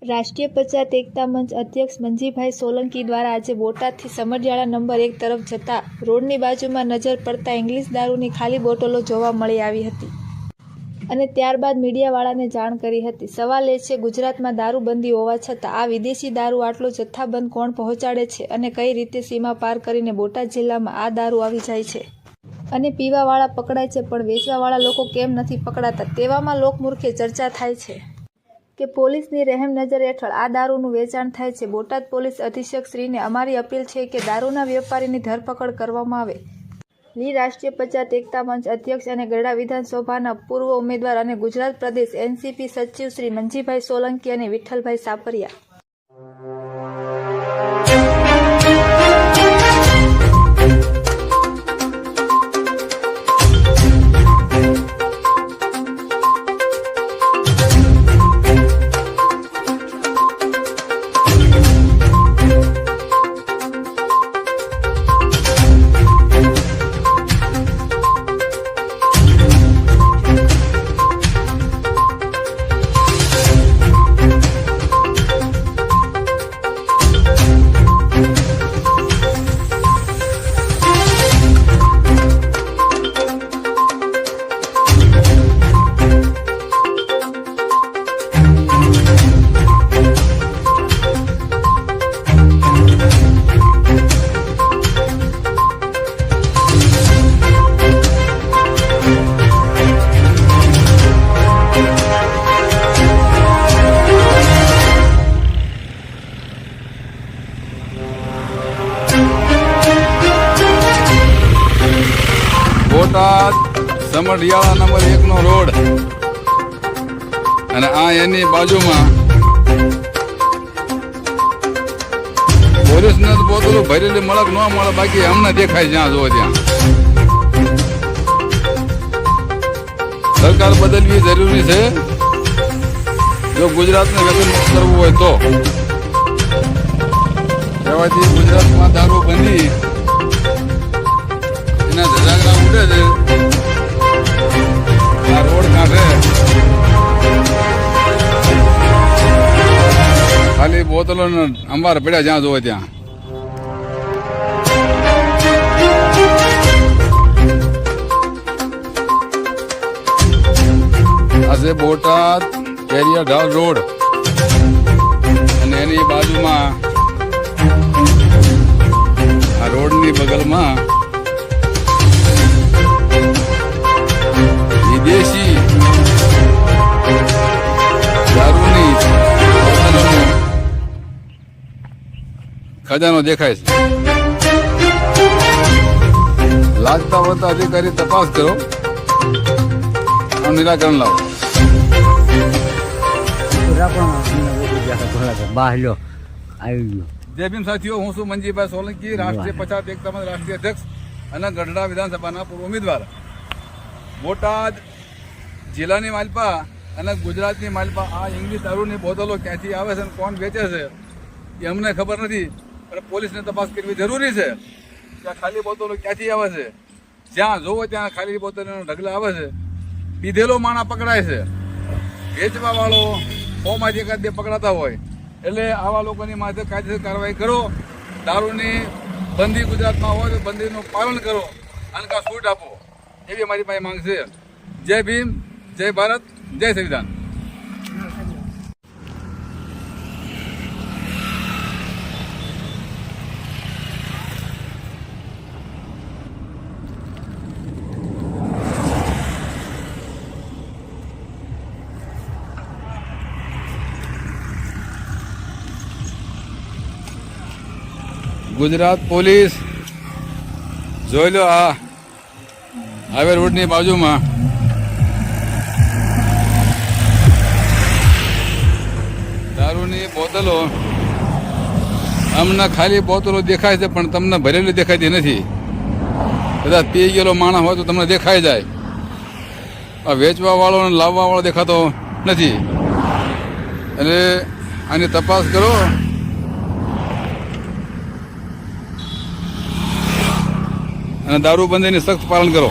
રાષ્ટ્રીય પંચાયત એકતા મંચ અધ્યક્ષ મંજીભાઈ સોલંકી દ્વારા આજે બોટાદથી સમઢિયાળા નંબર 1 તરફ જતા રોડની બાજુમાં નજર પડતા ઇંગ્લિશ દારૂની ખાલી બોટલો જોવા મળી આવી હતી અને ત્યારબાદ મીડિયાવાળાને જાણ કરી હતી। સવાલ એ છે, ગુજરાતમાં દારૂબંધી હોવા છતાં આ વિદેશી દારૂ આટલો જથ્થાબંધ કોણ પહોંચાડે છે અને કઈ રીતે સીમા પાર કરીને બોટાદ જિલ્લામાં આ દારૂ આવી જાય છે અને પીવાવાળા પકડાય છે પણ વેચવાવાળા લોકો કેમ નથી પકડાતા? તેવામાં લોકમુખે ચર્ચા થાય છે કે પોલીસની રહેમ નજર હેઠળ આ દારૂનું વેચાણ થાય છે। બોટાદ પોલીસ અધિક્ષક શ્રીને અમારી અપીલ છે કે દારૂના વેપારીની ધરપકડ કરવામાં આવે। લી રાષ્ટ્રીય પંચાયત એકતા મંચ અધ્યક્ષ અને ગરડા વિધાનસભાના પૂર્વ ઉમેદવાર અને ગુજરાત પ્રદેશ એનસીપી સચિવ શ્રી મંજીભાઈ સોલંકી અને વિઠ્ઠલભાઈ સાપરિયા। બોટાદ સમઢિયાળા નંબર 1 નો રોડ અને આ એની બાજુમાં પોલીસને બોતલો ભરેલી મળક ન મળે, બાકી અમને દેખાય જ્યાં જોવો ત્યાં। સરકાર બદલવી જરૂરી છે જો ગુજરાતને વ્યસન મુક્ત કરવું હોય તો। કહેવાથી ગુજરાતમાં દારૂ બંધી એના ધજાગરા ઉડે છે આ રોડ કાંઠે ખાલી બોતલો અંબાર પડ્યા જ્યાં જોવે ત્યાં। આજે બોટાદ કેરિયા ઢાલ રોડ અને એની બાજુમાં આ રોડની બગલમાં વિદેશી દારૂની ખજાનો દેખાય છે। લાગતા વળતા અધિકારી તપાસ કરો, નિરાકરણ લાવો। જય ભીમ સાથીઓ, હું છું મંજીભાઈ સોલંકી, રાષ્ટ્રીય પંચાયત એકતા મંચ રાષ્ટ્રીય અધ્યક્ષ અને ગઢડા વિધાનસભાના પૂર્વ ઉમેદવાર। બોટાદ જિલ્લાની માલપા અને ગુજરાતની માલપા આ ઇંગ્લિશ દારૂની બોટલો ક્યાંથી આવે છે અને કોણ વેચે છે એ અમને ખબર નથી, પણ પોલીસને તપાસ કરવી જરૂરી છે કે ખાલી બોટલો ક્યાંથી આવે છે। જ્યાં જોવો ત્યાં ખાલી બોટલોના ઢગલા આવે છે, પીધેલો માણા પકડાય છે, વેચવા વાળો 100 માંથી એકાદ બે પકડાતા હોય, એટલે આવા લોકોની માથે કાયદેસર કાર્યવાહી કરો। દારૂની બંધી ગુજરાતમાં હોય તો બંધીનું પાલન કરો અને કા છૂટ આપો, એવી અમારી પાસે માંગ છે। જય ભીમ, જય ભારત, જય સંવિધાન। ગુજરાત પોલીસ જોઈ લો, આ હાઈવે રોડની બાજુમાં દારૂની બોટલો, અમને ખાલી બોટલો દેખાય છે પણ તમને ભરેલી દેખાતી નથી। કદાચ પી ગયેલો માણસ હોય તો તમને દેખાઈ જાય, આ વેચવા વાળો અને લાવવા વાળો દેખાતો નથી। એટલે આની તપાસ કરો અને દારૂબંધીની સખ્ત પાલન કરો।